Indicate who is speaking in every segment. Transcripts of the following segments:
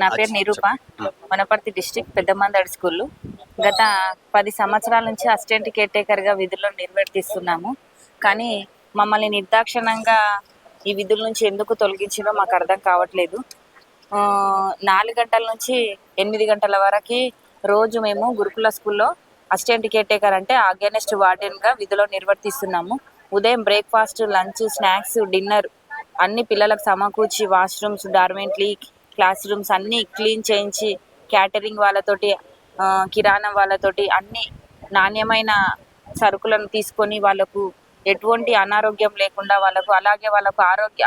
Speaker 1: నా పేరు Nirupa. Wanaparthy district Peddamandadi school. గత 10 సంవత్సరాల నుంచి అసిస్టెంట్ కేర్ టేకర్గా విధుల్లో నిర్వర్తిస్తున్నాము. కానీ మమ్మల్ని నిర్దాక్షిణంగా ఈ విధుల నుంచి ఎందుకు తొలగించారో మాకు అర్థం కావట్లేదు. 4 గంటల నుంచి 8 గంటల వరకు రోజు మేము గురుకుల స్కూల్లో అసిస్టెంట్ కేర్ టేకర్ అంటే అగైనెస్ట్ వార్డెన్గా విధులు నిర్వర్తిస్తున్నాము. ఉదయం బ్రేక్ఫాస్ట్, లంచ్, స్నాక్స్, డిన్నర్ అన్ని పిల్లలకు సమకూర్చి వాష్రూమ్స్, డార్మెంటరీ, క్లాస్ రూమ్స్ అన్నీ క్లీన్ చేయించి క్యాటరింగ్ వాళ్ళతోటి, కిరాణా వాళ్ళతోటి అన్ని నాణ్యమైన సరుకులను తీసుకొని వాళ్ళకు ఎటువంటి అనారోగ్యం లేకుండా వాళ్ళకు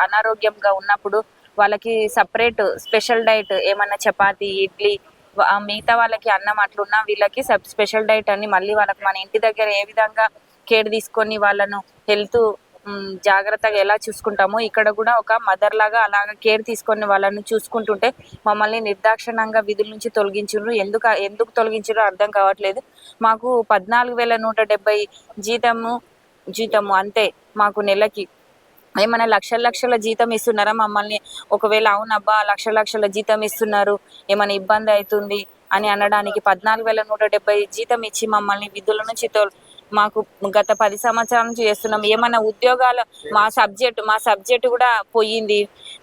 Speaker 1: అనారోగ్యంగా ఉన్నప్పుడు వాళ్ళకి సపరేట్ స్పెషల్ డైట్ ఏమన్నా చపాతీ, ఇడ్లీ, మిగతా వాళ్ళకి అన్నం అట్లున్నా వీళ్ళకి స్పెషల్ డైట్ అని మళ్ళీ వాళ్ళకి మన ఇంటి దగ్గర ఏ విధంగా కేర్ తీసుకొని వాళ్ళను హెల్త్ జాగ్రత్తగా ఎలా చూసుకుంటామో ఇక్కడ కూడా ఒక మదర్ లాగా అలాగ కేర్ తీసుకొని వాళ్ళని చూసుకుంటుంటే మమ్మల్ని నిర్దాక్షిణంగా విధుల నుంచి తొలగించారు. ఎందుకు తొలగించారో అర్థం కావట్లేదు. మాకు 14,170 జీతము అంతే. మాకు నెలకి ఏమైనా లక్షల జీతం ఇస్తున్నారా మమ్మల్ని? ఒకవేళ అవునబ్బా లక్షల జీతం ఇస్తున్నారు, ఏమైనా ఇబ్బంది అవుతుంది అని అనడానికి 14,170 జీతం ఇచ్చి మమ్మల్ని విధుల నుంచి మాకు గత 10 సంవత్సరాల నుంచి చేస్తున్నాం. ఏమైనా ఉద్యోగాలు మా సబ్జెక్ట్ కూడా పోయింది.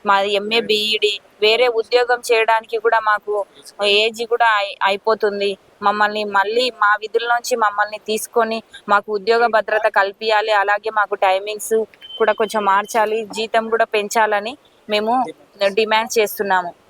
Speaker 1: మాది MA BEd. వేరే ఉద్యోగం చేయడానికి కూడా మాకు ఏజ్ కూడా అయిపోతుంది. మళ్ళీ మా విధుల నుంచి మమ్మల్ని తీసుకొని మాకు ఉద్యోగ భద్రత కల్పించాలి. అలాగే మాకు టైమింగ్స్ కూడా కొంచెం మార్చాలి, జీతం కూడా పెంచాలని మేము డిమాండ్ చేస్తున్నాము.